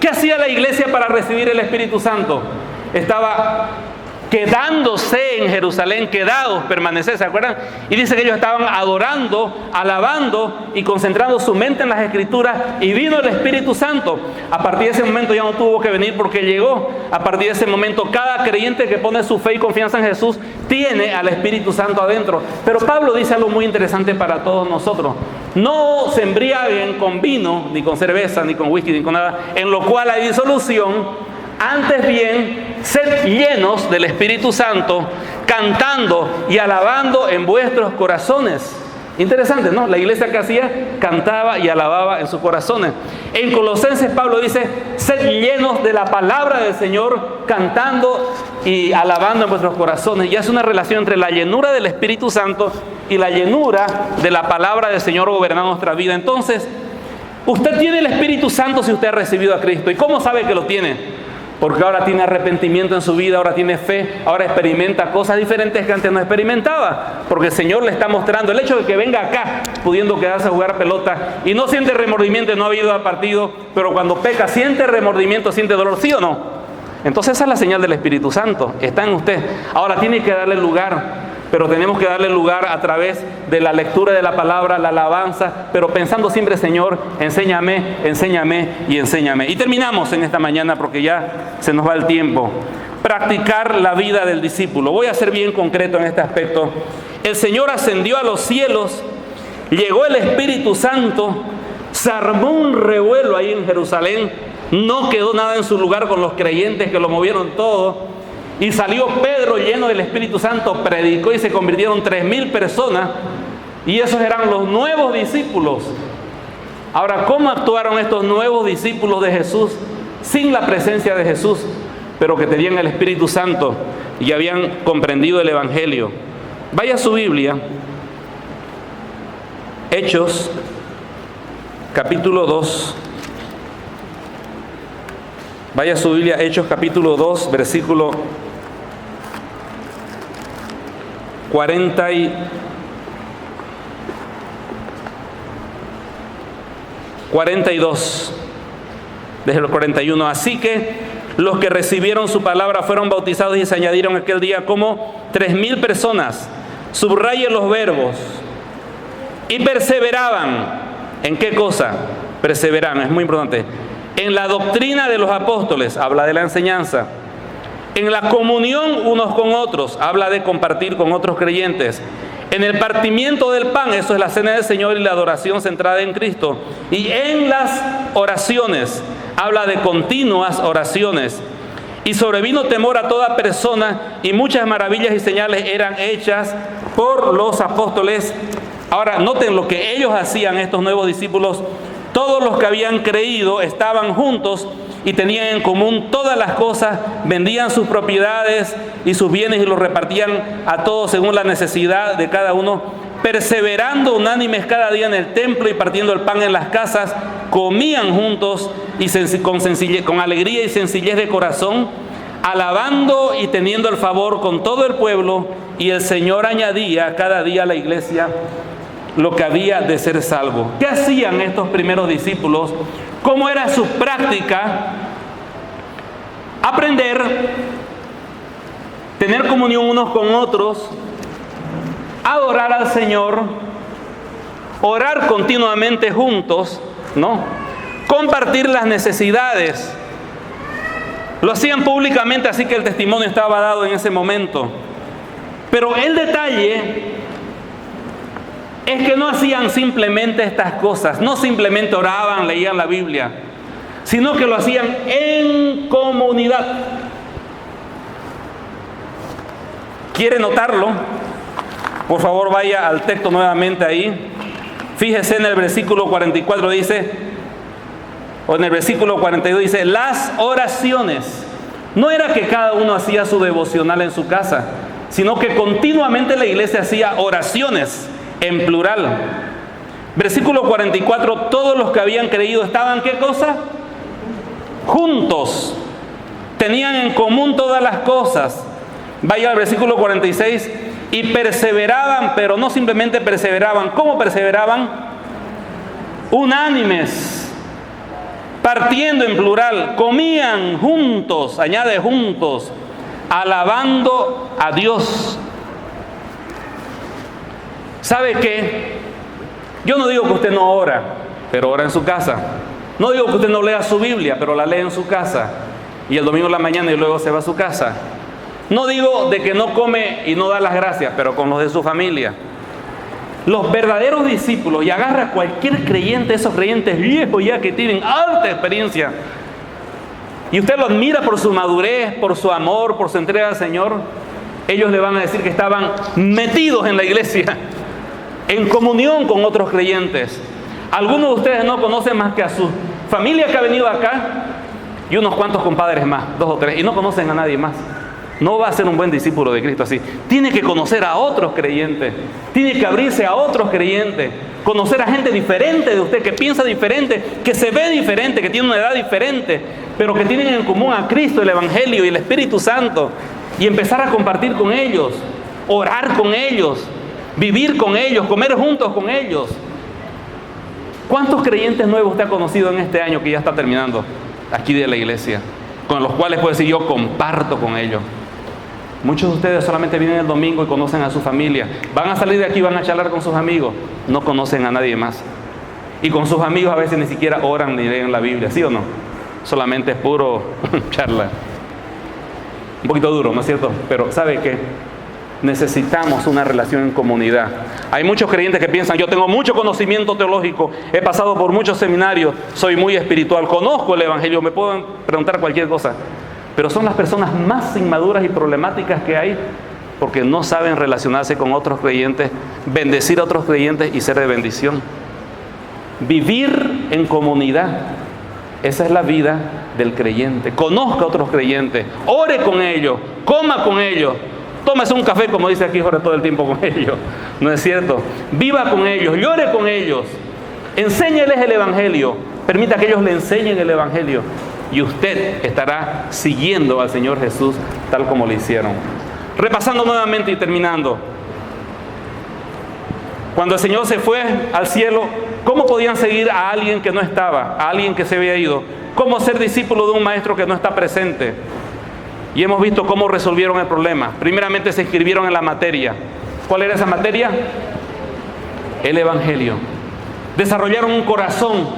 ¿Qué hacía la iglesia para recibir el Espíritu Santo? Estaba quedándose en Jerusalén, quedados, permanecer, ¿se acuerdan? Y dice que ellos estaban adorando, alabando y concentrando su mente en las Escrituras, y vino el Espíritu Santo. A partir de ese momento ya no tuvo que venir porque llegó. A partir de ese momento cada creyente que pone su fe y confianza en Jesús tiene al Espíritu Santo adentro. Pero Pablo dice algo muy interesante para todos nosotros: no se embriaguen con vino, ni con cerveza, ni con whisky, ni con nada, en lo cual hay disolución. Antes bien, sed llenos del Espíritu Santo, cantando y alabando en vuestros corazones. Interesante, ¿no? La iglesia que hacía, cantaba y alababa en sus corazones. En Colosenses Pablo dice, sed llenos de la palabra del Señor, cantando y alabando en vuestros corazones. Y hace una relación entre la llenura del Espíritu Santo y la llenura de la palabra del Señor gobernando nuestra vida. Entonces, usted tiene el Espíritu Santo si usted ha recibido a Cristo. ¿Y cómo sabe que lo tiene? Porque ahora tiene arrepentimiento en su vida, ahora tiene fe, ahora experimenta cosas diferentes que antes no experimentaba. Porque el Señor le está mostrando el hecho de que venga acá, pudiendo quedarse a jugar pelota, y no siente remordimiento, no ha ido al partido, pero cuando peca, siente remordimiento, siente dolor, ¿sí o no? Entonces esa es la señal del Espíritu Santo, está en usted. Ahora tiene que darle lugar, pero tenemos que darle lugar a través de la lectura de la palabra, la alabanza, pero pensando siempre, Señor, enséñame, enséñame y enséñame. Y terminamos en esta mañana porque ya se nos va el tiempo. Practicar la vida del discípulo. Voy a ser bien concreto en este aspecto. El Señor ascendió a los cielos, llegó el Espíritu Santo, se armó un revuelo ahí en Jerusalén, no quedó nada en su lugar con los creyentes que lo movieron todo. Y salió Pedro lleno del Espíritu Santo, predicó y se convirtieron 3,000 personas. Y esos eran los nuevos discípulos. Ahora, ¿cómo actuaron estos nuevos discípulos de Jesús sin la presencia de Jesús, pero que tenían el Espíritu Santo y habían comprendido el Evangelio? Vaya a su Biblia, Hechos, capítulo 2. Vaya a su Biblia, Hechos, capítulo 2, versículo 42, desde el 41. Así que los que recibieron su palabra fueron bautizados y se añadieron aquel día como 3,000 personas. Subrayen los verbos. Y perseveraban. ¿En qué cosa? Perseveraban, es muy importante. En la doctrina de los apóstoles, habla de la enseñanza. En la comunión unos con otros, habla de compartir con otros creyentes. En el partimiento del pan, eso es la cena del Señor y la adoración centrada en Cristo. Y en las oraciones, habla de continuas oraciones. Y sobrevino temor a toda persona, y muchas maravillas y señales eran hechas por los apóstoles. Ahora, noten lo que ellos hacían, estos nuevos discípulos. Todos los que habían creído estaban juntos y tenían en común todas las cosas, vendían sus propiedades y sus bienes y los repartían a todos según la necesidad de cada uno, perseverando unánimes cada día en el templo y partiendo el pan en las casas, comían juntos y con alegría y sencillez de corazón, alabando y teniendo el favor con todo el pueblo, y el Señor añadía cada día a la iglesia lo que había de ser salvo. ¿Qué hacían estos primeros discípulos? ¿Cómo era su práctica? Aprender, tener comunión unos con otros, adorar al Señor, orar continuamente juntos, ¿no? Compartir las necesidades. Lo hacían públicamente, así que el testimonio estaba dado en ese momento. Pero el detalle es que no hacían simplemente estas cosas, no simplemente oraban, leían la Biblia, sino que lo hacían en comunidad. ¿Quiere notarlo? Por favor, vaya al texto nuevamente ahí. Fíjese en el versículo 44 dice, o en el versículo 42 dice, las oraciones. No era que cada uno hacía su devocional en su casa, sino que continuamente la iglesia hacía oraciones en plural. Versículo 44, todos los que habían creído estaban, ¿qué cosa? Juntos. Tenían en común todas las cosas. Vaya al versículo 46, y perseveraban, pero no simplemente perseveraban. ¿Cómo perseveraban? Unánimes, partiendo en plural, comían juntos, añade juntos, alabando a Dios. ¿Sabe qué? Yo no digo que usted no ora, pero ora en su casa. No digo que usted no lea su Biblia, pero la lee en su casa. Y el domingo en la mañana y luego se va a su casa. No digo de que no come y no da las gracias, pero con los de su familia. Los verdaderos discípulos, y agarra a cualquier creyente, esos creyentes viejos ya que tienen alta experiencia, y usted lo admira por su madurez, por su amor, por su entrega al Señor, ellos le van a decir que estaban metidos en la iglesia, en comunión con otros creyentes. Algunos de ustedes no conocen más que a su familia que ha venido acá y unos cuantos compadres más, 2 o 3, y no conocen a nadie más. No va a ser un buen discípulo de Cristo así. Tiene que conocer a otros creyentes. Tiene que abrirse a otros creyentes. Conocer a gente diferente de usted, que piensa diferente, que se ve diferente, que tiene una edad diferente, pero que tienen en común a Cristo, el Evangelio y el Espíritu Santo. Y empezar a compartir con ellos, orar con ellos, vivir con ellos, comer juntos con ellos. ¿Cuántos creyentes nuevos usted ha conocido en este año que ya está terminando aquí de la iglesia? Con los cuales puede decir, yo comparto con ellos. Muchos de ustedes solamente vienen el domingo y conocen a su familia. Van a salir de aquí y van a charlar con sus amigos. No conocen a nadie más. Y con sus amigos a veces ni siquiera oran ni leen la Biblia, ¿sí o no? Solamente es puro charla. Un poquito duro, ¿no es cierto? Pero ¿sabe qué? Necesitamos una relación en comunidad. Hay muchos creyentes que piensan, yo tengo mucho conocimiento teológico, he pasado por muchos seminarios, soy muy espiritual, conozco el Evangelio, me pueden preguntar cualquier cosa. Pero son las personas más inmaduras y problemáticas que hay, porque no saben relacionarse con otros creyentes, bendecir a otros creyentes y ser de bendición. Vivir en comunidad, esa es la vida del creyente. Conozca a otros creyentes, ore con ellos, coma con ellos, tómese un café, como dice aquí Jorge, todo el tiempo con ellos. ¿No es cierto? Viva con ellos, llore con ellos, enséñeles el Evangelio, permita que ellos le enseñen el Evangelio. Y usted estará siguiendo al Señor Jesús tal como lo hicieron. Repasando nuevamente y terminando. Cuando el Señor se fue al cielo, ¿cómo podían seguir a alguien que no estaba? A alguien que se había ido. ¿Cómo ser discípulo de un maestro que no está presente? Y hemos visto cómo resolvieron el problema. Primeramente se inscribieron en la materia. ¿Cuál era esa materia? El Evangelio. Desarrollaron un corazón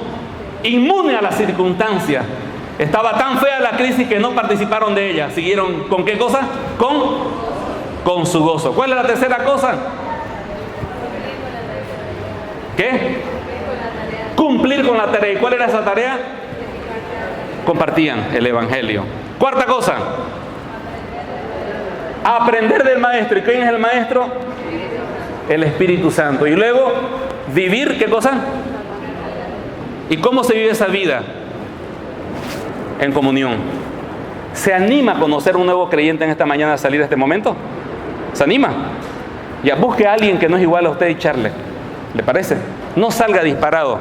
inmune a las circunstancias. Estaba tan fea la crisis que no participaron de ella. Siguieron ¿con qué cosa? Con su gozo. ¿Cuál es la tercera cosa? ¿Qué? Cumplir con la tarea. ¿Y cuál era esa tarea? Compartían el Evangelio. Cuarta cosa, aprender del maestro. ¿Y quién es el maestro? El Espíritu Santo. Y luego, vivir, ¿qué cosa? ¿Y cómo se vive esa vida? En comunión. ¿Se anima a conocer un nuevo creyente en esta mañana a salir de este momento? ¿Se anima? Ya busque a alguien que no es igual a usted y charle. ¿Le parece? No salga disparado.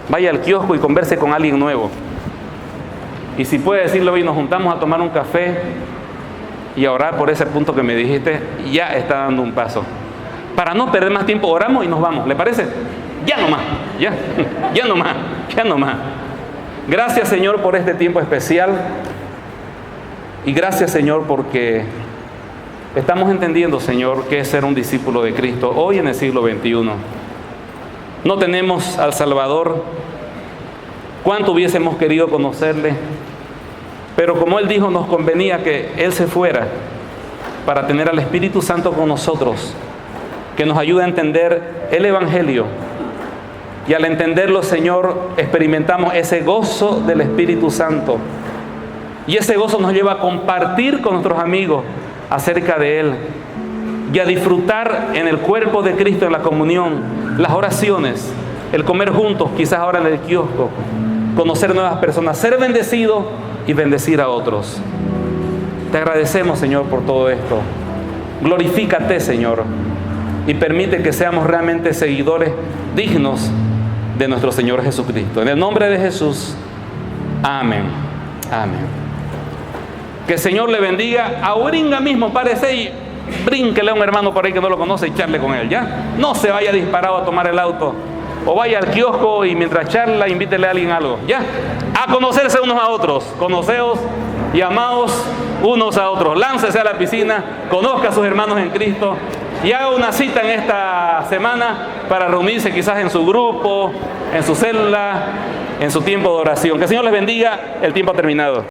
Vaya al kiosco y converse con alguien nuevo. Y si puede decirlo hoy, nos juntamos a tomar un café y a orar por ese punto que me dijiste, ya está dando un paso. Para no perder más tiempo, oramos y nos vamos. ¿Le parece? Ya no más. Ya no más. Gracias, Señor, por este tiempo especial. Y gracias, Señor, porque estamos entendiendo, Señor, qué es ser un discípulo de Cristo hoy en el siglo XXI. No tenemos al Salvador. Cuánto hubiésemos querido conocerle, pero como Él dijo, nos convenía que Él se fuera para tener al Espíritu Santo con nosotros, que nos ayude a entender el Evangelio. Y al entenderlo, Señor, experimentamos ese gozo del Espíritu Santo. Y ese gozo nos lleva a compartir con nuestros amigos acerca de Él y a disfrutar en el cuerpo de Cristo, en la comunión, las oraciones, el comer juntos, quizás ahora en el kiosco, conocer nuevas personas, ser bendecido y bendecir a otros. Te agradecemos, Señor, por todo esto. Glorifícate, Señor, y permite que seamos realmente seguidores dignos de nuestro Señor Jesucristo. En el nombre de Jesús, amén. Amén. Que el Señor le bendiga. Ahorita mismo párese y brínquele a un hermano por ahí que no lo conoce y charle con él, ¿ya? No se vaya disparado a tomar el auto. O vaya al kiosco y mientras charla, invítele a alguien algo, ¿ya? A conocerse unos a otros. Conoceos y amaos unos a otros. Láncese a la piscina, conozca a sus hermanos en Cristo y haga una cita en esta semana para reunirse quizás en su grupo, en su célula, en su tiempo de oración. Que el Señor les bendiga. El tiempo ha terminado.